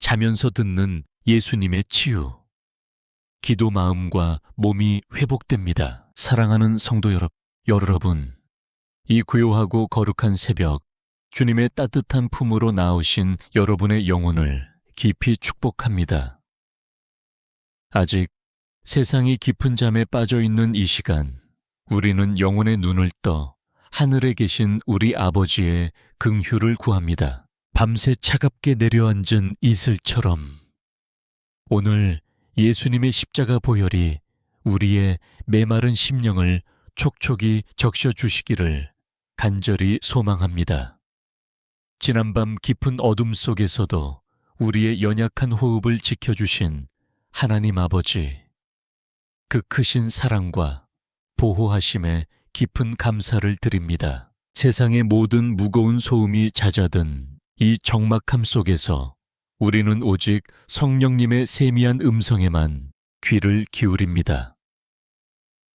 자면서 듣는 예수님의 치유. 기도 마음과 몸이 회복됩니다. 사랑하는 성도 여러분, 이 고요하고 거룩한 새벽, 주님의 따뜻한 품으로 나오신 여러분의 영혼을 깊이 축복합니다. 아직 세상이 깊은 잠에 빠져 있는 이 시간, 우리는 영혼의 눈을 떠 하늘에 계신 우리 아버지의 긍휼을 구합니다. 밤새 차갑게 내려앉은 이슬처럼 오늘 예수님의 십자가 보혈이 우리의 메마른 심령을 촉촉이 적셔주시기를 간절히 소망합니다. 지난밤 깊은 어둠 속에서도 우리의 연약한 호흡을 지켜주신 하나님 아버지, 그 크신 사랑과 보호하심에 깊은 감사를 드립니다. 세상의 모든 무거운 소음이 잦아든 이 적막함 속에서 우리는 오직 성령님의 세미한 음성에만 귀를 기울입니다.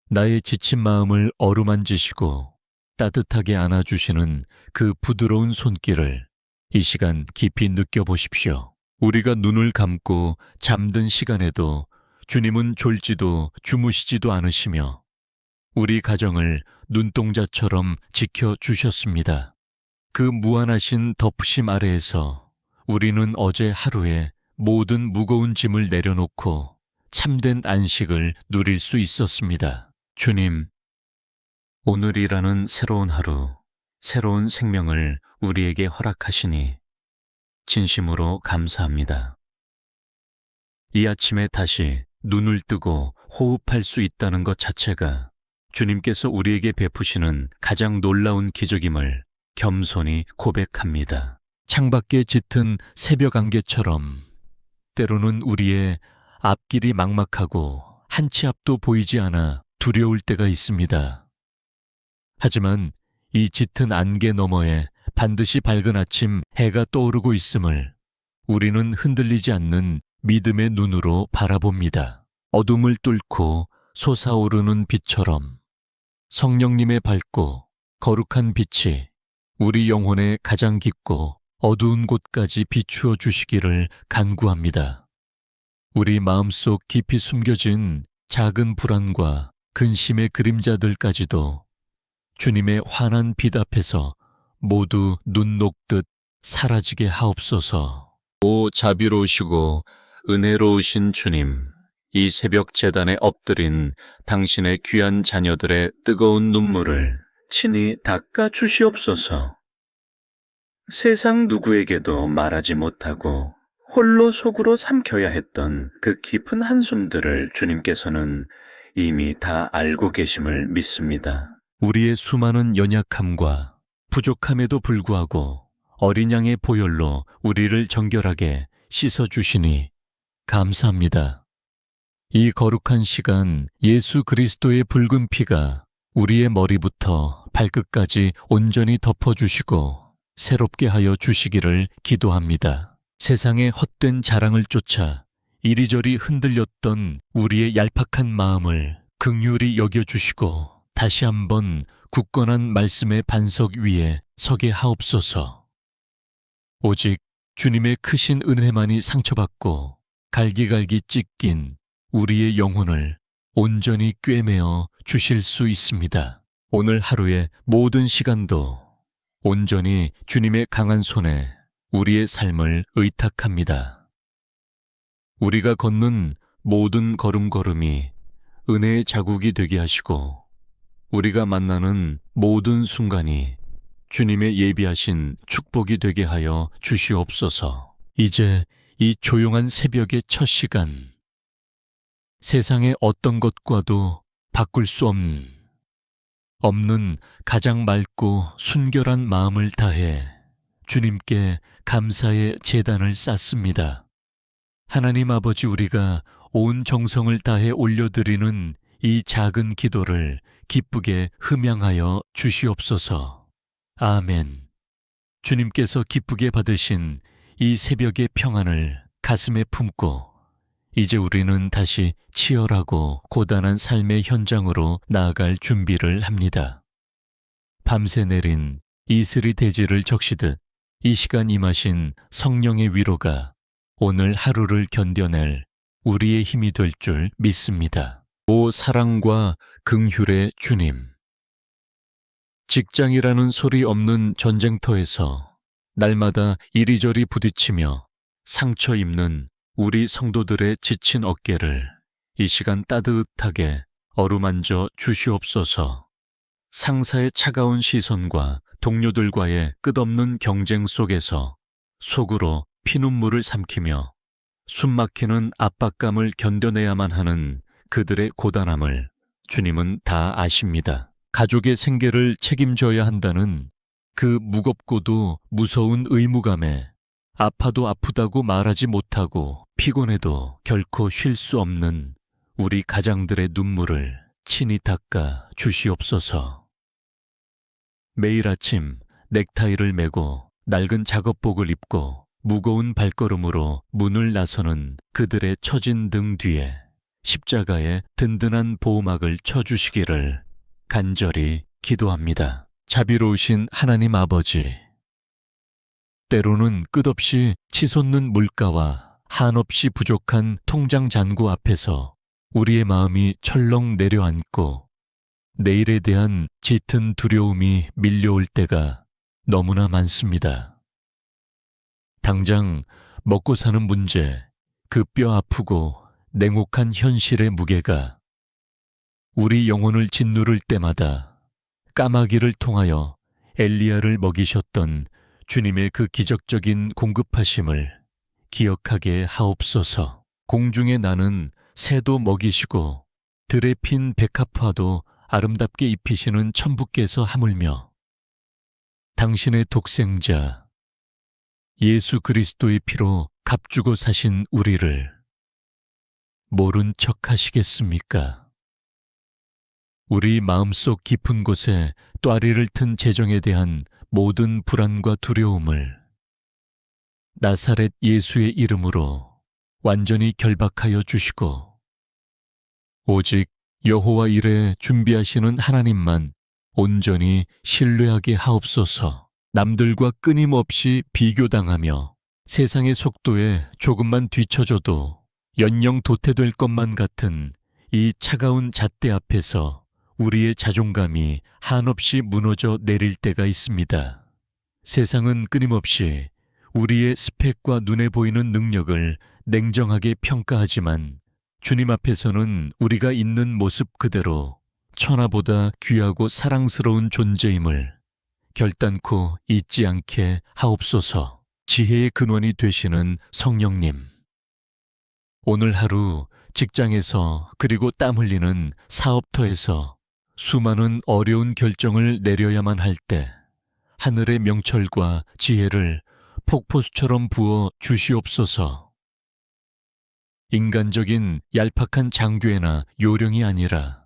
나의 지친 마음을 어루만지시고 따뜻하게 안아주시는 그 부드러운 손길을 이 시간 깊이 느껴보십시오. 우리가 눈을 감고 잠든 시간에도 주님은 졸지도 주무시지도 않으시며 우리 가정을 눈동자처럼 지켜주셨습니다. 그 무한하신 덮으심 아래에서 우리는 어제 하루에 모든 무거운 짐을 내려놓고 참된 안식을 누릴 수 있었습니다. 주님, 오늘이라는 새로운 하루, 새로운 생명을 우리에게 허락하시니 진심으로 감사합니다. 이 아침에 다시 눈을 뜨고 호흡할 수 있다는 것 자체가 주님께서 우리에게 베푸시는 가장 놀라운 기적임을 겸손히 고백합니다. 창밖에 짙은 새벽 안개처럼 때로는 우리의 앞길이 막막하고 한 치 앞도 보이지 않아 두려울 때가 있습니다. 하지만 이 짙은 안개 너머에 반드시 밝은 아침 해가 떠오르고 있음을 우리는 흔들리지 않는 믿음의 눈으로 바라봅니다. 어둠을 뚫고 솟아오르는 빛처럼 성령님의 밝고 거룩한 빛이 우리 영혼의 가장 깊고 어두운 곳까지 비추어 주시기를 간구합니다. 우리 마음속 깊이 숨겨진 작은 불안과 근심의 그림자들까지도 주님의 환한 빛 앞에서 모두 눈 녹듯 사라지게 하옵소서. 오 자비로우시고 은혜로우신 주님, 이 새벽 제단에 엎드린 당신의 귀한 자녀들의 뜨거운 눈물을 친히 닦아 주시옵소서. 세상 누구에게도 말하지 못하고 홀로 속으로 삼켜야 했던 그 깊은 한숨들을 주님께서는 이미 다 알고 계심을 믿습니다. 우리의 수많은 연약함과 부족함에도 불구하고 어린 양의 보혈로 우리를 정결하게 씻어주시니 감사합니다. 이 거룩한 시간 예수 그리스도의 붉은 피가 우리의 머리부터 발끝까지 온전히 덮어주시고 새롭게 하여 주시기를 기도합니다. 세상의 헛된 자랑을 쫓아 이리저리 흔들렸던 우리의 얄팍한 마음을 긍휼히 여겨주시고 다시 한번 굳건한 말씀의 반석 위에 서게 하옵소서. 오직 주님의 크신 은혜만이 상처받고 갈기갈기 찢긴 우리의 영혼을 온전히 꿰매어 주실 수 있습니다. 오늘 하루의 모든 시간도 온전히 주님의 강한 손에 우리의 삶을 의탁합니다. 우리가 걷는 모든 걸음걸음이 은혜의 자국이 되게 하시고 우리가 만나는 모든 순간이 주님의 예비하신 축복이 되게 하여 주시옵소서. 이제 이 조용한 새벽의 첫 시간, 세상의 어떤 것과도 바꿀 수 없는 가장 맑고 순결한 마음을 다해 주님께 감사의 제단을 쌓습니다. 하나님 아버지, 우리가 온 정성을 다해 올려드리는 이 작은 기도를 기쁘게 흠양하여 주시옵소서. 아멘. 주님께서 기쁘게 받으신 이 새벽의 평안을 가슴에 품고 이제 우리는 다시 치열하고 고단한 삶의 현장으로 나아갈 준비를 합니다. 밤새 내린 이슬이 대지를 적시듯 이 시간 임하신 성령의 위로가 오늘 하루를 견뎌낼 우리의 힘이 될 줄 믿습니다. 오 사랑과 긍휼의 주님, 직장이라는 소리 없는 전쟁터에서 날마다 이리저리 부딪히며 상처 입는 우리 성도들의 지친 어깨를 이 시간 따뜻하게 어루만져 주시옵소서. 상사의 차가운 시선과 동료들과의 끝없는 경쟁 속에서 속으로 피눈물을 삼키며 숨막히는 압박감을 견뎌내야만 하는 그들의 고단함을 주님은 다 아십니다. 가족의 생계를 책임져야 한다는 그 무겁고도 무서운 의무감에 아파도 아프다고 말하지 못하고 피곤해도 결코 쉴 수 없는 우리 가장들의 눈물을 친히 닦아 주시옵소서. 매일 아침 넥타이를 매고 낡은 작업복을 입고 무거운 발걸음으로 문을 나서는 그들의 처진 등 뒤에 십자가의 든든한 보호막을 쳐주시기를 간절히 기도합니다. 자비로우신 하나님 아버지, 때로는 끝없이 치솟는 물가와 한없이 부족한 통장 잔고 앞에서 우리의 마음이 철렁 내려앉고 내일에 대한 짙은 두려움이 밀려올 때가 너무나 많습니다. 당장 먹고 사는 문제, 그 뼈 아프고 냉혹한 현실의 무게가 우리 영혼을 짓누를 때마다 까마귀를 통하여 엘리야를 먹이셨던 주님의 그 기적적인 공급하심을 기억하게 하옵소서. 공중에 나는 새도 먹이시고 들에 핀 백합화도 아름답게 입히시는 천부께서 하물며 당신의 독생자 예수 그리스도의 피로 값주고 사신 우리를 모른 척 하시겠습니까? 우리 마음속 깊은 곳에 또아리를 튼 재정에 대한 모든 불안과 두려움을 나사렛 예수의 이름으로 완전히 결박하여 주시고 오직 여호와 일에 준비하시는 하나님만 온전히 신뢰하게 하옵소서. 남들과 끊임없이 비교당하며 세상의 속도에 조금만 뒤처져도 연령 도태될 것만 같은 이 차가운 잣대 앞에서 우리의 자존감이 한없이 무너져 내릴 때가 있습니다. 세상은 끊임없이 우리의 스펙과 눈에 보이는 능력을 냉정하게 평가하지만 주님 앞에서는 우리가 있는 모습 그대로 천하보다 귀하고 사랑스러운 존재임을 결단코 잊지 않게 하옵소서. 지혜의 근원이 되시는 성령님, 오늘 하루 직장에서 그리고 땀 흘리는 사업터에서 수많은 어려운 결정을 내려야만 할 때 하늘의 명철과 지혜를 폭포수처럼 부어 주시옵소서. 인간적인 얄팍한 장교나 요령이 아니라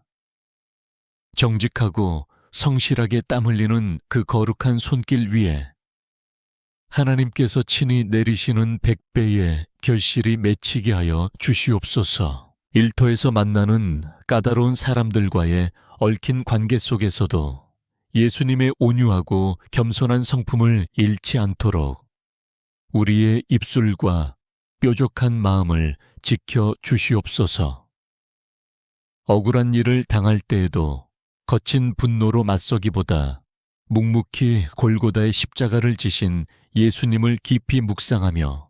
정직하고 성실하게 땀 흘리는 그 거룩한 손길 위에 하나님께서 친히 내리시는 100배의 결실이 맺히게 하여 주시옵소서. 일터에서 만나는 까다로운 사람들과의 얽힌 관계 속에서도 예수님의 온유하고 겸손한 성품을 잃지 않도록 우리의 입술과 뾰족한 마음을 지켜 주시옵소서. 억울한 일을 당할 때에도 거친 분노로 맞서기보다 묵묵히 골고다의 십자가를 지신 예수님을 깊이 묵상하며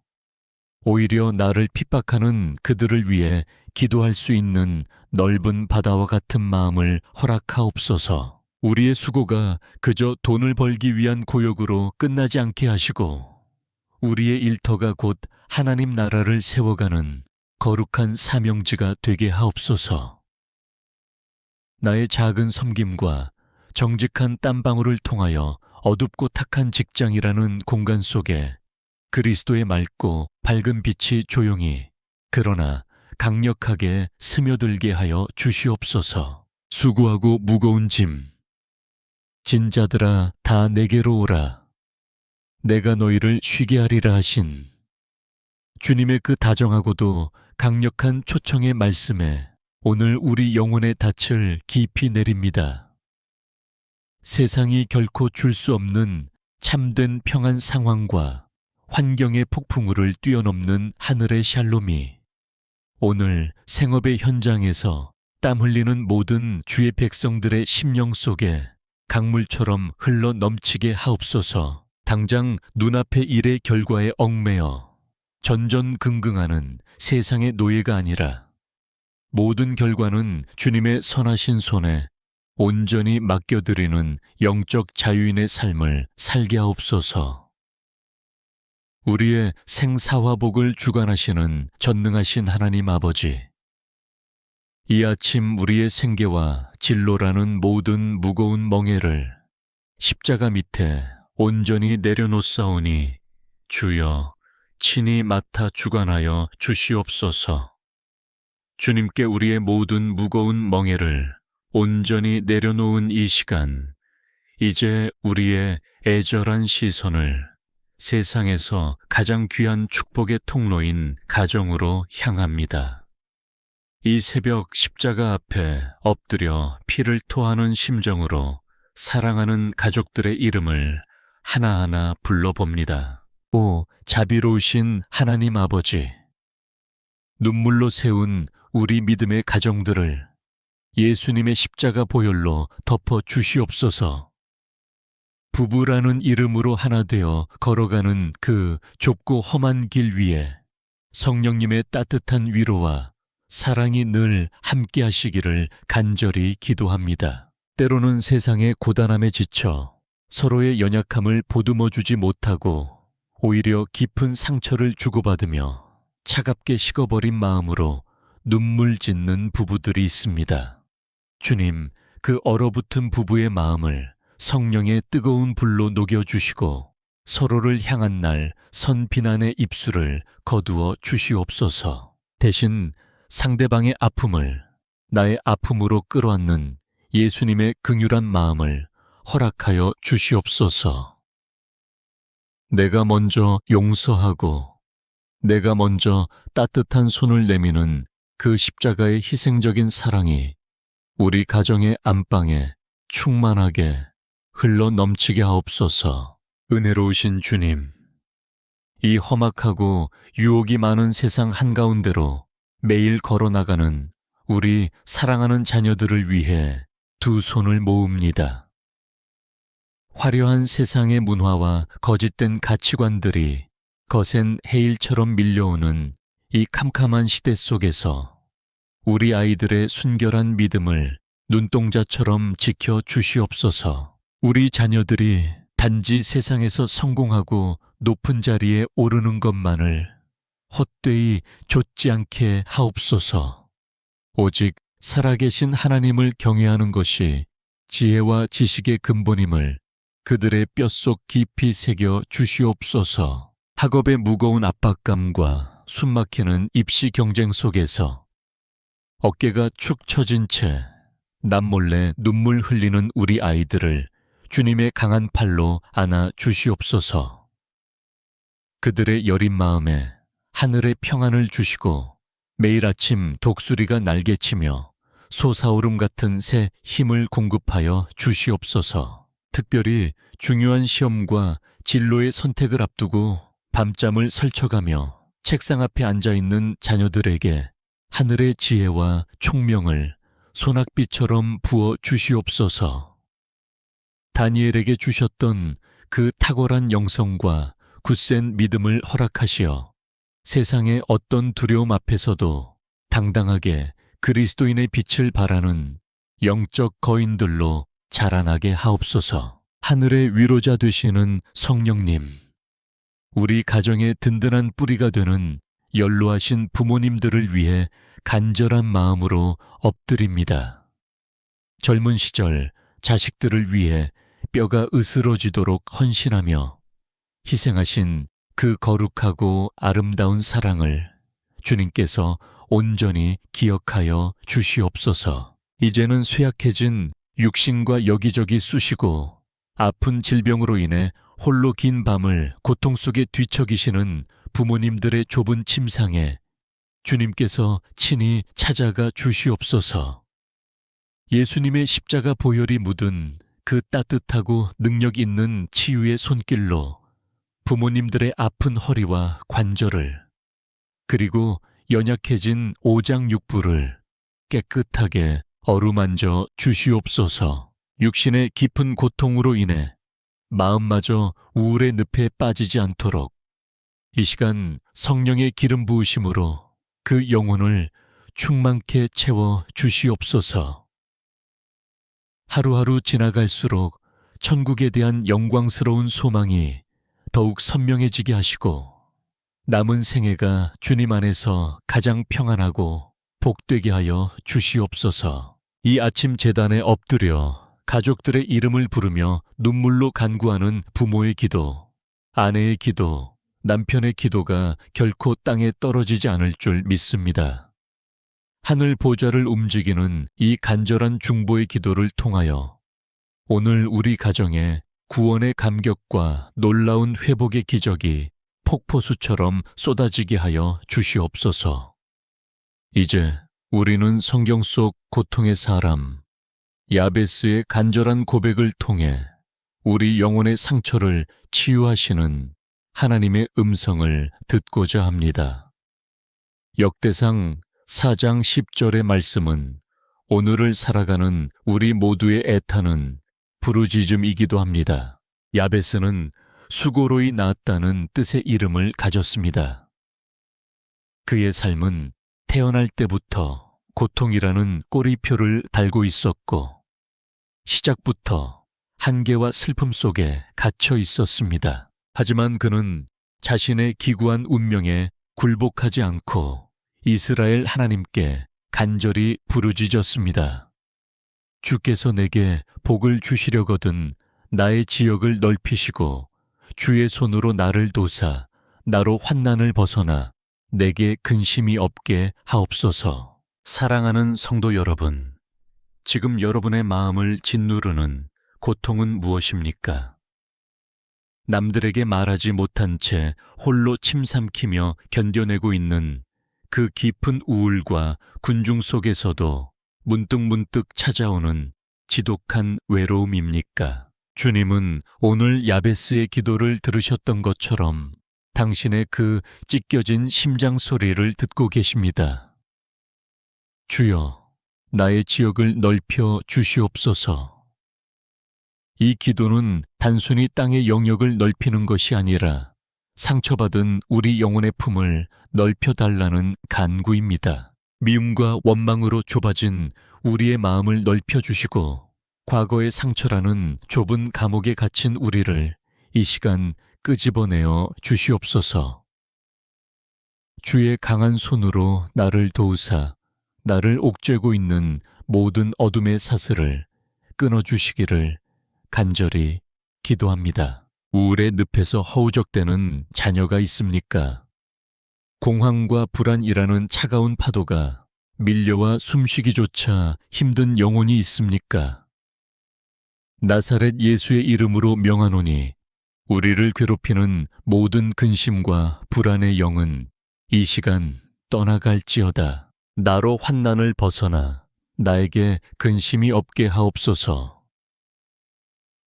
오히려 나를 핍박하는 그들을 위해 기도할 수 있는 넓은 바다와 같은 마음을 허락하옵소서. 우리의 수고가 그저 돈을 벌기 위한 고역으로 끝나지 않게 하시고 우리의 일터가 곧 하나님 나라를 세워가는 거룩한 사명지가 되게 하옵소서. 나의 작은 섬김과 정직한 땀방울을 통하여 어둡고 탁한 직장이라는 공간 속에 그리스도의 맑고 밝은 빛이 조용히 그러나 강력하게 스며들게 하여 주시옵소서. 수고하고 무거운 짐, 진자들아 다 내게로 오라. 내가 너희를 쉬게 하리라 하신 주님의 그 다정하고도 강력한 초청의 말씀에 오늘 우리 영혼의 닻을 깊이 내립니다. 세상이 결코 줄 수 없는 참된 평안 상황과 환경의 폭풍우를 뛰어넘는 하늘의 샬롬이 오늘 생업의 현장에서 땀 흘리는 모든 주의 백성들의 심령 속에 강물처럼 흘러 넘치게 하옵소서. 당장 눈앞의 일의 결과에 얽매여 전전긍긍하는 세상의 노예가 아니라 모든 결과는 주님의 선하신 손에 온전히 맡겨드리는 영적 자유인의 삶을 살게 하옵소서. 우리의 생사화복을 주관하시는 전능하신 하나님 아버지, 이 아침 우리의 생계와 진로라는 모든 무거운 멍에를 십자가 밑에 온전히 내려놓사오니 주여 친히 맡아 주관하여 주시옵소서. 주님께 우리의 모든 무거운 멍에를 온전히 내려놓은 이 시간, 이제 우리의 애절한 시선을 세상에서 가장 귀한 축복의 통로인 가정으로 향합니다. 이 새벽 십자가 앞에 엎드려 피를 토하는 심정으로 사랑하는 가족들의 이름을 하나하나 불러봅니다. 오 자비로우신 하나님 아버지, 눈물로 세운 우리 믿음의 가정들을 예수님의 십자가 보혈로 덮어 주시옵소서. 부부라는 이름으로 하나 되어 걸어가는 그 좁고 험한 길 위에 성령님의 따뜻한 위로와 사랑이 늘 함께 하시기를 간절히 기도합니다. 때로는 세상의 고단함에 지쳐 서로의 연약함을 보듬어 주지 못하고 오히려 깊은 상처를 주고받으며 차갑게 식어버린 마음으로 눈물 짓는 부부들이 있습니다. 주님, 그 얼어붙은 부부의 마음을 성령의 뜨거운 불로 녹여주시고 서로를 향한 날 선 비난의 입술을 거두어 주시옵소서. 대신 상대방의 아픔을 나의 아픔으로 끌어안는 예수님의 긍휼한 마음을 허락하여 주시옵소서. 내가 먼저 용서하고 내가 먼저 따뜻한 손을 내미는 그 십자가의 희생적인 사랑이 우리 가정의 안방에 충만하게 흘러 넘치게 하옵소서. 은혜로우신 주님, 이 험악하고 유혹이 많은 세상 한가운데로 매일 걸어나가는 우리 사랑하는 자녀들을 위해 두 손을 모읍니다. 화려한 세상의 문화와 거짓된 가치관들이 거센 해일처럼 밀려오는 이 캄캄한 시대 속에서 우리 아이들의 순결한 믿음을 눈동자처럼 지켜 주시옵소서. 우리 자녀들이 단지 세상에서 성공하고 높은 자리에 오르는 것만을 헛되이 좇지 않게 하옵소서. 오직 살아계신 하나님을 경외하는 것이 지혜와 지식의 근본임을 그들의 뼛속 깊이 새겨 주시옵소서. 학업의 무거운 압박감과 숨막히는 입시 경쟁 속에서 어깨가 축 처진 채 남몰래 눈물 흘리는 우리 아이들을 주님의 강한 팔로 안아 주시옵소서. 그들의 여린 마음에 하늘의 평안을 주시고 매일 아침 독수리가 날개치며 솟아오름 같은 새 힘을 공급하여 주시옵소서. 특별히 중요한 시험과 진로의 선택을 앞두고 밤잠을 설쳐가며 책상 앞에 앉아있는 자녀들에게 하늘의 지혜와 총명을 소낙비처럼 부어 주시옵소서. 다니엘에게 주셨던 그 탁월한 영성과 굳센 믿음을 허락하시어 세상의 어떤 두려움 앞에서도 당당하게 그리스도인의 빛을 발하는 영적 거인들로 자라나게 하옵소서. 하늘의 위로자 되시는 성령님, 우리 가정의 든든한 뿌리가 되는 연로하신 부모님들을 위해 간절한 마음으로 엎드립니다. 젊은 시절 자식들을 위해 뼈가 으스러지도록 헌신하며 희생하신 그 거룩하고 아름다운 사랑을 주님께서 온전히 기억하여 주시옵소서. 이제는 쇠약해진 육신과 여기저기 쑤시고 아픈 질병으로 인해 홀로 긴 밤을 고통 속에 뒤척이시는 부모님들의 좁은 침상에 주님께서 친히 찾아가 주시옵소서. 예수님의 십자가 보혈이 묻은 그 따뜻하고 능력 있는 치유의 손길로 부모님들의 아픈 허리와 관절을, 그리고 연약해진 오장육부를 깨끗하게 어루만져 주시옵소서. 육신의 깊은 고통으로 인해 마음마저 우울의 늪에 빠지지 않도록 이 시간 성령의 기름 부으심으로 그 영혼을 충만케 채워 주시옵소서. 하루하루 지나갈수록 천국에 대한 영광스러운 소망이 더욱 선명해지게 하시고 남은 생애가 주님 안에서 가장 평안하고 복되게 하여 주시옵소서. 이 아침 제단에 엎드려 가족들의 이름을 부르며 눈물로 간구하는 부모의 기도, 아내의 기도, 남편의 기도가 결코 땅에 떨어지지 않을 줄 믿습니다. 하늘 보좌를 움직이는 이 간절한 중보의 기도를 통하여 오늘 우리 가정에 구원의 감격과 놀라운 회복의 기적이 폭포수처럼 쏟아지게 하여 주시옵소서. 이제 우리는 성경 속 고통의 사람 야베스의 간절한 고백을 통해 우리 영혼의 상처를 치유하시는 하나님의 음성을 듣고자 합니다. 역대상 4장 10절의 말씀은 오늘을 살아가는 우리 모두의 애타는 부르짖음이기도 합니다. 야베스는 수고로이 낳았다는 뜻의 이름을 가졌습니다. 그의 삶은 태어날 때부터 고통이라는 꼬리표를 달고 있었고 시작부터 한계와 슬픔 속에 갇혀 있었습니다. 하지만 그는 자신의 기구한 운명에 굴복하지 않고 이스라엘 하나님께 간절히 부르짖었습니다. 주께서 내게 복을 주시려거든 나의 지역을 넓히시고 주의 손으로 나를 도사 나로 환난을 벗어나 내게 근심이 없게 하옵소서. 사랑하는 성도 여러분, 지금 여러분의 마음을 짓누르는 고통은 무엇입니까? 남들에게 말하지 못한 채 홀로 침 삼키며 견뎌내고 있는 그 깊은 우울과 군중 속에서도 문득문득 찾아오는 지독한 외로움입니까? 주님은 오늘 야베스의 기도를 들으셨던 것처럼 당신의 그 찢겨진 심장 소리를 듣고 계십니다. 주여, 나의 지역을 넓혀 주시옵소서. 이 기도는 단순히 땅의 영역을 넓히는 것이 아니라 상처받은 우리 영혼의 품을 넓혀달라는 간구입니다. 미움과 원망으로 좁아진 우리의 마음을 넓혀주시고 과거의 상처라는 좁은 감옥에 갇힌 우리를 이 시간 끄집어내어 주시옵소서. 주의 강한 손으로 나를 도우사 나를 옥죄고 있는 모든 어둠의 사슬을 끊어주시기를 간절히 기도합니다. 우울의 늪에서 허우적대는 자녀가 있습니까? 공황과 불안이라는 차가운 파도가 밀려와 숨쉬기조차 힘든 영혼이 있습니까? 나사렛 예수의 이름으로 명하노니 우리를 괴롭히는 모든 근심과 불안의 영은 이 시간 떠나갈지어다. 나로 환난을 벗어나 나에게 근심이 없게 하옵소서.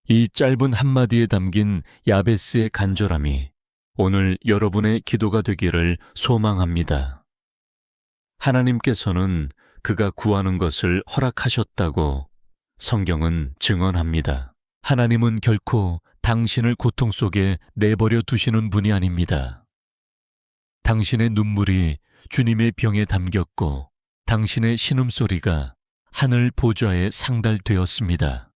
이 짧은 한마디에 담긴 야베스의 간절함이 오늘 여러분의 기도가 되기를 소망합니다. 하나님께서는 그가 구하는 것을 허락하셨다고 성경은 증언합니다. 하나님은 결코 당신을 고통 속에 내버려 두시는 분이 아닙니다. 당신의 눈물이 주님의 병에 담겼고 당신의 신음소리가 하늘 보좌에 상달되었습니다.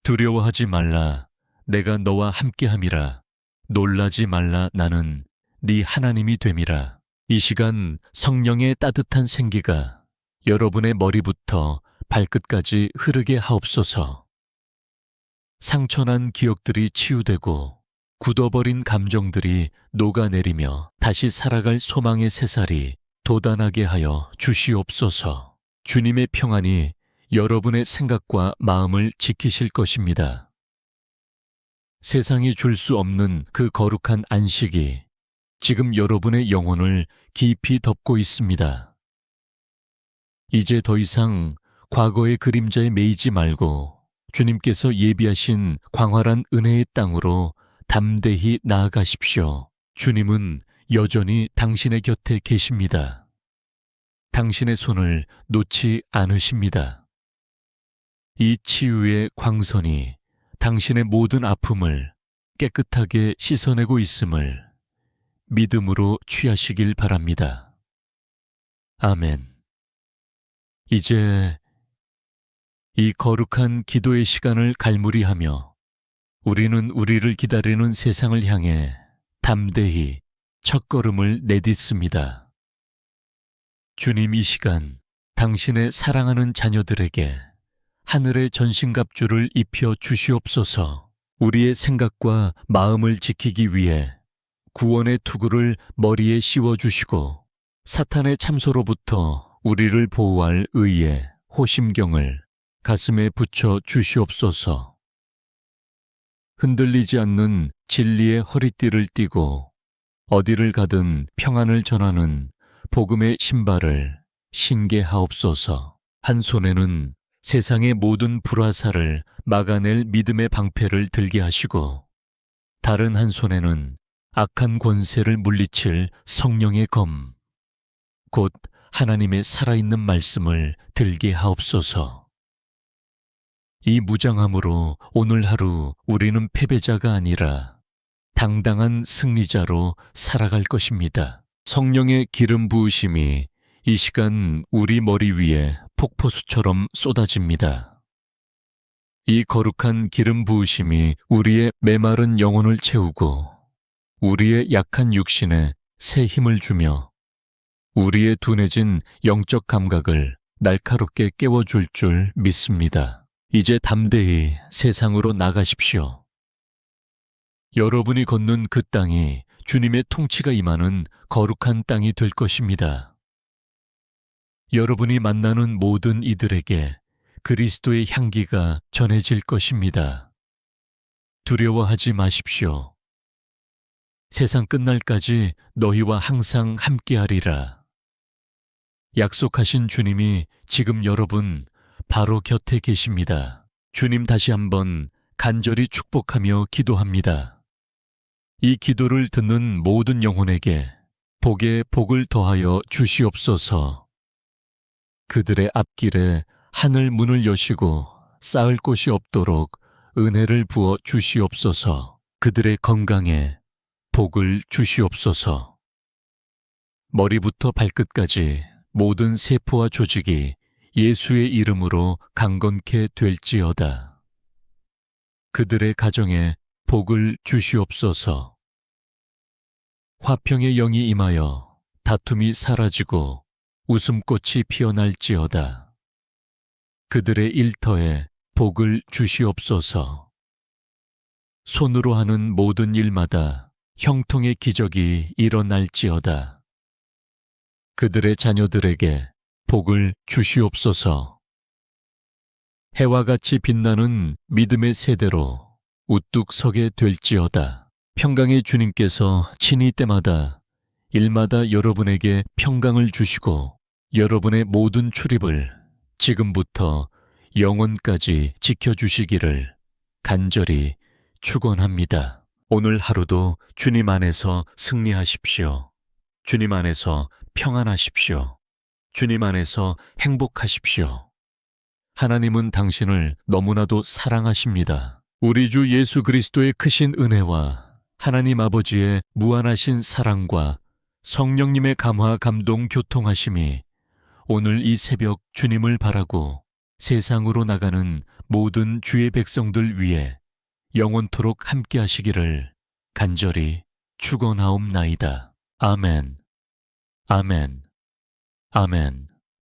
두려워하지 말라, 내가 너와 함께함이라. 놀라지 말라, 나는 네 하나님이 됨이라. 이 시간 성령의 따뜻한 생기가 여러분의 머리부터 발끝까지 흐르게 하옵소서. 상처난 기억들이 치유되고 굳어버린 감정들이 녹아내리며 다시 살아갈 소망의 새살이 돋아나게 하여 주시옵소서. 주님의 평안이 여러분의 생각과 마음을 지키실 것입니다. 세상이 줄 수 없는 그 거룩한 안식이 지금 여러분의 영혼을 깊이 덮고 있습니다. 이제 더 이상 과거의 그림자에 매이지 말고 주님께서 예비하신 광활한 은혜의 땅으로 담대히 나아가십시오. 주님은 여전히 당신의 곁에 계십니다. 당신의 손을 놓지 않으십니다. 이 치유의 광선이 당신의 모든 아픔을 깨끗하게 씻어내고 있음을 믿음으로 취하시길 바랍니다. 아멘. 이제 이 거룩한 기도의 시간을 갈무리하며 우리는 우리를 기다리는 세상을 향해 담대히 첫걸음을 내딛습니다. 주님, 이 시간 당신의 사랑하는 자녀들에게 하늘의 전신갑주를 입혀 주시옵소서. 우리의 생각과 마음을 지키기 위해 구원의 투구를 머리에 씌워주시고 사탄의 참소로부터 우리를 보호할 의의 호심경을 가슴에 붙여 주시옵소서. 흔들리지 않는 진리의 허리띠를 띠고 어디를 가든 평안을 전하는 복음의 신발을 신게 하옵소서. 한 손에는 세상의 모든 불화살을 막아낼 믿음의 방패를 들게 하시고 다른 한 손에는 악한 권세를 물리칠 성령의 검, 곧 하나님의 살아있는 말씀을 들게 하옵소서. 이 무장함으로 오늘 하루 우리는 패배자가 아니라 당당한 승리자로 살아갈 것입니다. 성령의 기름 부으심이 이 시간 우리 머리 위에 폭포수처럼 쏟아집니다. 이 거룩한 기름 부으심이 우리의 메마른 영혼을 채우고 우리의 약한 육신에 새 힘을 주며 우리의 둔해진 영적 감각을 날카롭게 깨워줄 줄 믿습니다. 이제 담대히 세상으로 나가십시오. 여러분이 걷는 그 땅이 주님의 통치가 임하는 거룩한 땅이 될 것입니다. 여러분이 만나는 모든 이들에게 그리스도의 향기가 전해질 것입니다. 두려워하지 마십시오. 세상 끝날까지 너희와 항상 함께하리라. 약속하신 주님이 지금 여러분 바로 곁에 계십니다. 주님, 다시 한번 간절히 축복하며 기도합니다. 이 기도를 듣는 모든 영혼에게 복에 복을 더하여 주시옵소서. 그들의 앞길에 하늘 문을 여시고 쌓을 곳이 없도록 은혜를 부어 주시옵소서. 그들의 건강에 복을 주시옵소서. 머리부터 발끝까지 모든 세포와 조직이 예수의 이름으로 강건케 될지어다. 그들의 가정에 복을 주시옵소서. 화평의 영이 임하여 다툼이 사라지고 웃음꽃이 피어날지어다. 그들의 일터에 복을 주시옵소서. 손으로 하는 모든 일마다 형통의 기적이 일어날지어다. 그들의 자녀들에게 복을 주시옵소서. 해와 같이 빛나는 믿음의 세대로 우뚝 서게 될지어다. 평강의 주님께서 친히 때마다 일마다 여러분에게 평강을 주시고 여러분의 모든 출입을 지금부터 영원까지 지켜주시기를 간절히 축원합니다. 오늘 하루도 주님 안에서 승리하십시오. 주님 안에서 평안하십시오. 주님 안에서 행복하십시오. 하나님은 당신을 너무나도 사랑하십니다. 우리 주 예수 그리스도의 크신 은혜와 하나님 아버지의 무한하신 사랑과 성령님의 감화 감동 교통하심이 오늘 이 새벽 주님을 바라고 세상으로 나가는 모든 주의 백성들 위해 영원토록 함께 하시기를 간절히 축원하옵나이다. 아멘. 아멘. 아멘.